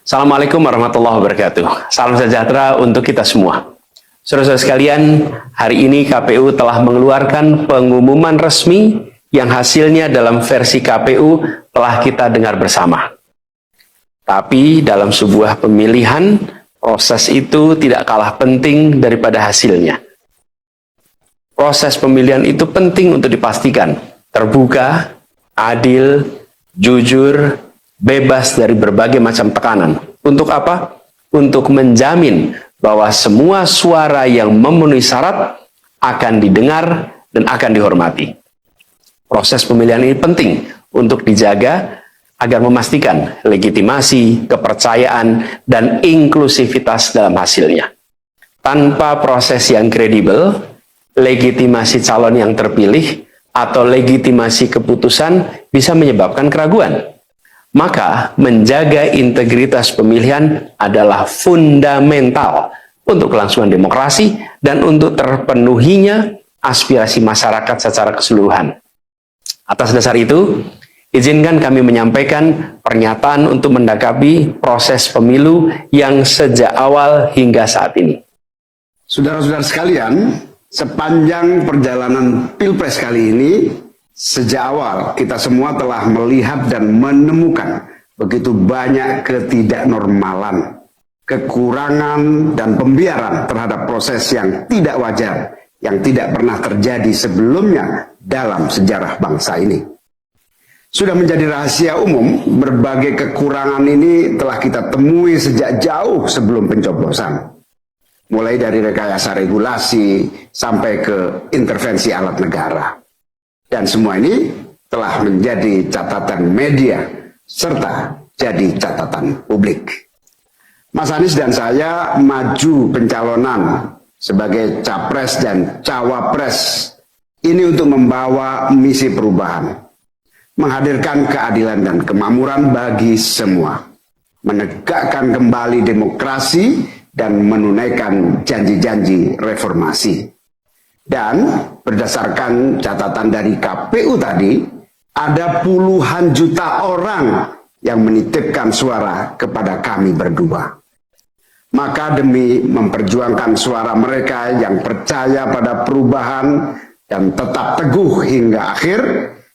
Assalamualaikum warahmatullahi wabarakatuh. Salam sejahtera untuk kita semua. Saudara-saudara sekalian, hari ini KPU telah mengeluarkan pengumuman resmi yang hasilnya dalam versi KPU telah kita dengar bersama. Tapi dalam sebuah pemilihan, proses itu tidak kalah penting daripada hasilnya. Proses pemilihan itu penting untuk dipastikan terbuka, adil, jujur, bebas dari berbagai macam tekanan. Untuk apa? Untuk menjamin bahwa semua suara yang memenuhi syarat akan didengar dan akan dihormati. Proses pemilihan ini penting untuk dijaga agar memastikan legitimasi, kepercayaan, dan inklusivitas dalam hasilnya. Tanpa proses yang kredibel, legitimasi calon yang terpilih atau legitimasi keputusan bisa menyebabkan keraguan. Maka, menjaga integritas pemilihan adalah fundamental untuk kelangsungan demokrasi dan untuk terpenuhinya aspirasi masyarakat secara keseluruhan. Atas dasar itu, izinkan kami menyampaikan pernyataan untuk mendakapi proses pemilu yang sejak awal hingga saat ini. Saudara-saudara sekalian, sepanjang perjalanan Pilpres kali ini, sejak awal kita semua telah melihat dan menemukan begitu banyak ketidaknormalan, kekurangan, dan pembiaran terhadap proses yang tidak wajar, yang tidak pernah terjadi sebelumnya dalam sejarah bangsa ini. Sudah menjadi rahasia umum, berbagai kekurangan ini telah kita temui sejak jauh sebelum pencoblosan. Mulai dari rekayasa regulasi sampai ke intervensi alat negara. Dan semua ini telah menjadi catatan media serta jadi catatan publik. Mas Anies dan saya maju pencalonan sebagai capres dan cawapres ini untuk membawa misi perubahan, menghadirkan keadilan dan kemakmuran bagi semua, menegakkan kembali demokrasi dan menunaikan janji-janji reformasi. Dan berdasarkan catatan dari KPU tadi, ada puluhan juta orang yang menitipkan suara kepada kami berdua. Maka demi memperjuangkan suara mereka yang percaya pada perubahan dan tetap teguh hingga akhir,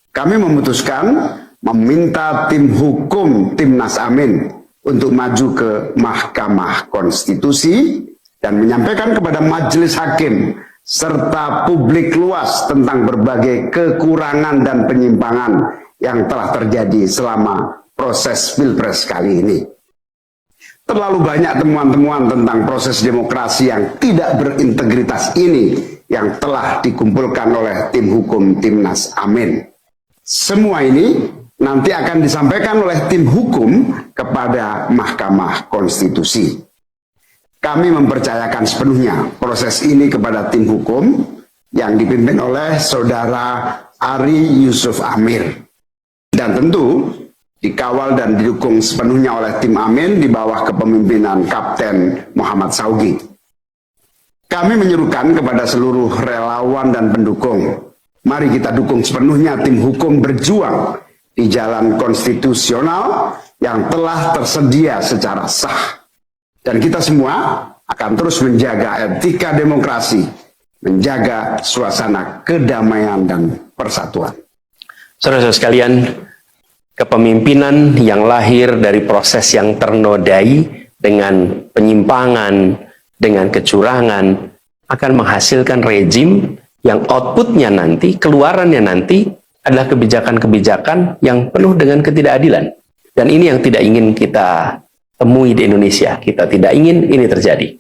kami memutuskan meminta tim hukum Timnas Amin untuk maju ke Mahkamah Konstitusi dan menyampaikan kepada majelis hakim serta publik luas tentang berbagai kekurangan dan penyimpangan yang telah terjadi selama proses Pilpres kali ini. Terlalu banyak temuan-temuan tentang proses demokrasi yang tidak berintegritas ini yang telah dikumpulkan oleh tim hukum Timnas Amin. Semua ini nanti akan disampaikan oleh tim hukum kepada Mahkamah Konstitusi. Kami mempercayakan sepenuhnya proses ini kepada tim hukum yang dipimpin oleh Saudara Ari Yusuf Amir. Dan tentu dikawal dan didukung sepenuhnya oleh tim Amin di bawah kepemimpinan Kapten Muhammad Saugi. Kami menyerukan kepada seluruh relawan dan pendukung, mari kita dukung sepenuhnya tim hukum berjuang di jalan konstitusional yang telah tersedia secara sah. Dan kita semua akan terus menjaga etika demokrasi, menjaga suasana kedamaian dan persatuan. Saudara-saudara sekalian, kepemimpinan yang lahir dari proses yang ternodai dengan penyimpangan, dengan kecurangan, akan menghasilkan rejim yang outputnya nanti, keluarannya nanti adalah kebijakan-kebijakan yang penuh dengan ketidakadilan. Dan ini yang tidak ingin kita temui di Indonesia. Kita tidak ingin ini terjadi.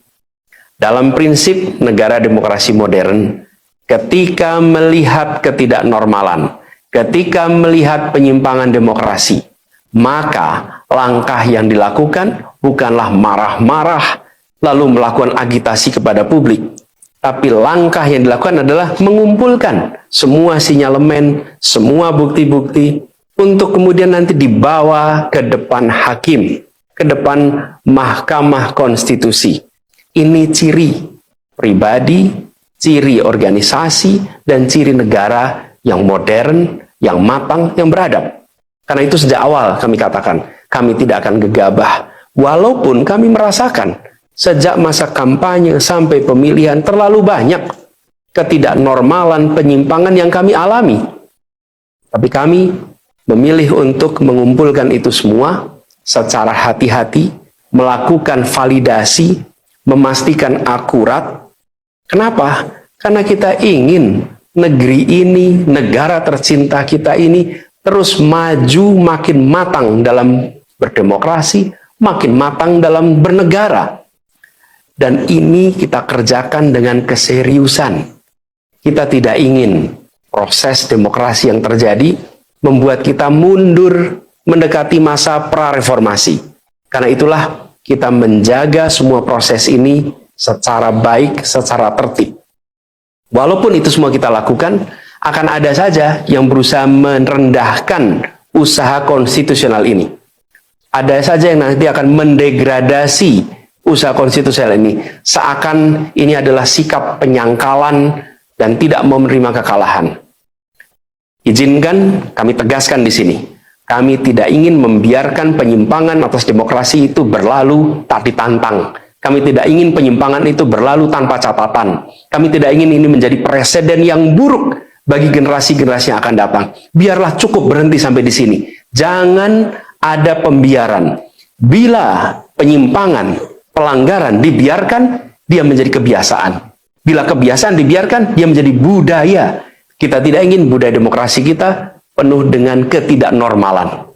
Dalam prinsip negara demokrasi modern, ketika melihat ketidaknormalan, ketika melihat penyimpangan demokrasi, maka langkah yang dilakukan bukanlah marah-marah lalu melakukan agitasi kepada publik, tapi langkah yang dilakukan adalah mengumpulkan semua sinyalemen, semua bukti-bukti untuk kemudian nanti dibawa ke depan hakim, ke depan Mahkamah Konstitusi. Ini ciri pribadi, ciri organisasi, dan ciri negara yang modern, yang matang, yang beradab. Karena itu sejak awal kami katakan, kami tidak akan gegabah Walaupun kami merasakan sejak masa kampanye sampai pemilihan terlalu banyak ketidaknormalan, penyimpangan yang kami alami. Tapi kami memilih untuk mengumpulkan itu semua secara hati-hati, melakukan validasi, memastikan akurat. Kenapa? Karena kita ingin negeri ini, negara tercinta kita ini terus maju, makin matang dalam berdemokrasi, makin matang dalam bernegara. Dan ini kita kerjakan dengan keseriusan. Kita tidak ingin proses demokrasi yang terjadi membuat kita mundur mendekati masa prareformasi. Karena itulah kita menjaga semua proses ini secara baik, secara tertib. Walaupun itu semua kita lakukan, akan ada saja yang berusaha merendahkan usaha konstitusional ini. Ada saja yang nanti akan mendegradasi usaha konstitusional ini, seakan ini adalah sikap penyangkalan dan tidak mau menerima kekalahan. Izinkan kami tegaskan di sini, kami tidak ingin membiarkan penyimpangan atas demokrasi itu berlalu tak ditantang. Kami tidak ingin penyimpangan itu berlalu tanpa catatan. Kami tidak ingin ini menjadi presiden yang buruk bagi generasi-generasi yang akan datang. Biarlah cukup berhenti sampai di sini. Jangan ada pembiaran. Bila penyimpangan, pelanggaran dibiarkan, dia menjadi kebiasaan. Bila kebiasaan dibiarkan, dia menjadi budaya. Kita tidak ingin budaya demokrasi kita penuh dengan ketidaknormalan.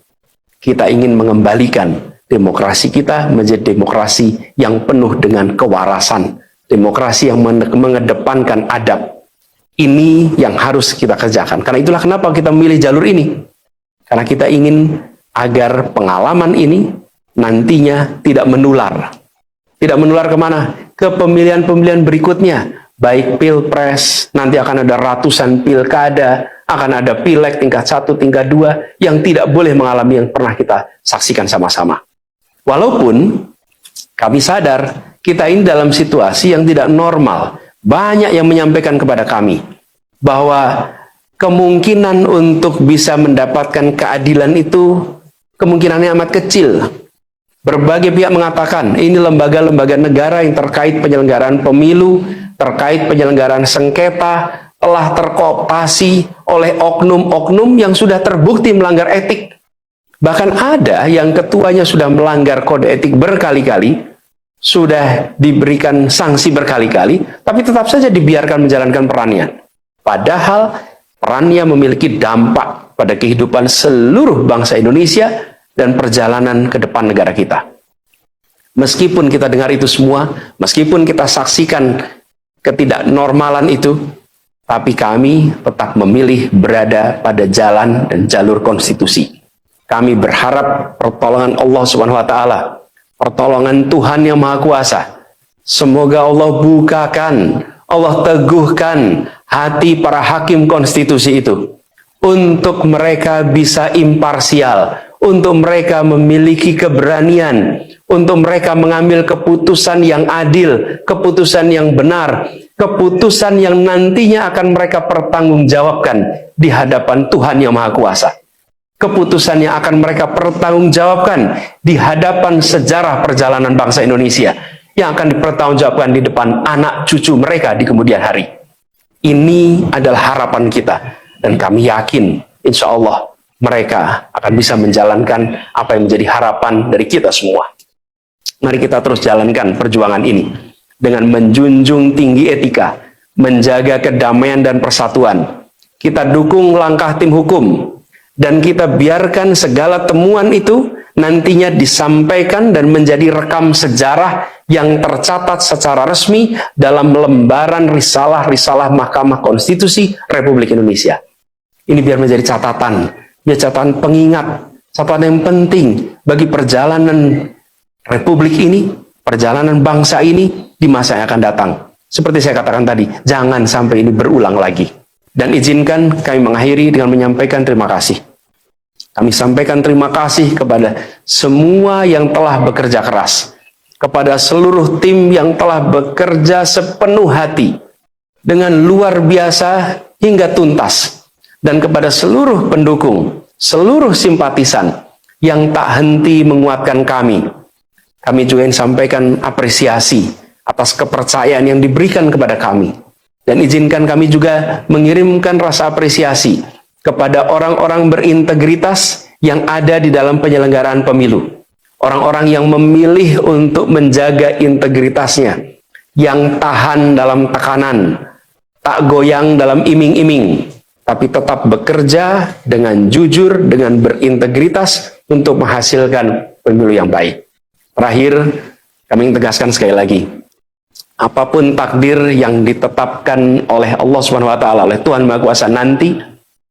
Kita ingin mengembalikan demokrasi kita menjadi demokrasi yang penuh dengan kewarasan. Demokrasi yang mengedepankan adab. Ini yang harus kita kerjakan. Karena itulah kenapa kita memilih jalur ini. Karena kita ingin agar pengalaman ini nantinya tidak menular. Tidak menular kemana? Ke pemilihan-pemilihan berikutnya. Baik pilpres, nanti akan ada ratusan pilkada, akan ada pileg tingkat 1, tingkat 2, yang tidak boleh mengalami yang pernah kita saksikan sama-sama. Walaupun kami sadar, kita ini dalam situasi yang tidak normal. Banyak yang menyampaikan kepada kami, bahwa kemungkinan untuk bisa mendapatkan keadilan itu, kemungkinannya amat kecil. Berbagai pihak mengatakan, ini lembaga-lembaga negara yang terkait penyelenggaraan pemilu, terkait penyelenggaraan sengketa, telah terkooptasi oleh oknum-oknum yang sudah terbukti melanggar etik. Bahkan ada yang ketuanya sudah melanggar kode etik berkali-kali, sudah diberikan sanksi berkali-kali, tapi tetap saja dibiarkan menjalankan perannya. Padahal perannya memiliki dampak pada kehidupan seluruh bangsa Indonesia dan perjalanan ke depan negara kita. Meskipun kita dengar itu semua, meskipun kita saksikan ketidaknormalan itu, tapi kami tetap memilih berada pada jalan dan jalur konstitusi. Kami berharap pertolongan Allah Subhanahu wa taala, pertolongan Tuhan yang Maha Kuasa. Semoga Allah bukakan, Allah teguhkan hati para hakim konstitusi itu untuk mereka bisa imparsial, untuk mereka memiliki keberanian, untuk mereka mengambil keputusan yang adil, keputusan yang benar, keputusan yang nantinya akan mereka pertanggungjawabkan di hadapan Tuhan yang Maha Kuasa. Keputusan yang akan mereka pertanggungjawabkan di hadapan sejarah perjalanan bangsa Indonesia, yang akan dipertanggungjawabkan di depan anak cucu mereka di kemudian hari. Ini adalah harapan kita, dan kami yakin insya Allah mereka akan bisa menjalankan apa yang menjadi harapan dari kita semua. Mari kita terus jalankan perjuangan ini dengan menjunjung tinggi etika, menjaga kedamaian dan persatuan. Kita dukung langkah tim hukum, dan kita biarkan segala temuan itu nantinya disampaikan dan menjadi rekam sejarah yang tercatat secara resmi dalam lembaran risalah-risalah Mahkamah Konstitusi Republik Indonesia. Ini biar menjadi catatan, biar catatan pengingat, catatan yang penting bagi perjalanan Republik ini, perjalanan bangsa ini di masa yang akan datang. Seperti saya katakan tadi, jangan sampai ini berulang lagi. Dan izinkan kami mengakhiri dengan menyampaikan terima kasih. Kami sampaikan terima kasih kepada semua yang telah bekerja keras, kepada seluruh tim yang telah bekerja sepenuh hati, dengan luar biasa hingga tuntas, dan kepada seluruh pendukung, seluruh simpatisan yang tak henti menguatkan kami, kami juga ingin sampaikan apresiasi atas kepercayaan yang diberikan kepada kami. Dan izinkan kami juga mengirimkan rasa apresiasi kepada orang-orang berintegritas yang ada di dalam penyelenggaraan pemilu. Orang-orang yang memilih untuk menjaga integritasnya, yang tahan dalam tekanan, tak goyang dalam iming-iming, tapi tetap bekerja dengan jujur, dengan berintegritas untuk menghasilkan pemilu yang baik. Terakhir, kami tegaskan sekali lagi, apapun takdir yang ditetapkan oleh Allah SWT, oleh Tuhan Maha Kuasa nanti,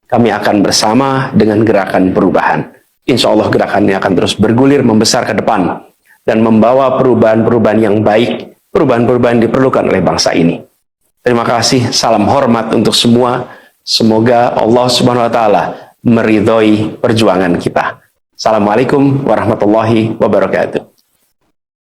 kami akan bersama dengan gerakan perubahan. Insya Allah gerakannya akan terus bergulir, membesar ke depan, dan membawa perubahan-perubahan yang baik, perubahan-perubahan diperlukan oleh bangsa ini. Terima kasih, salam hormat untuk semua. Semoga Allah SWT meridhoi perjuangan kita. Assalamualaikum warahmatullahi wabarakatuh.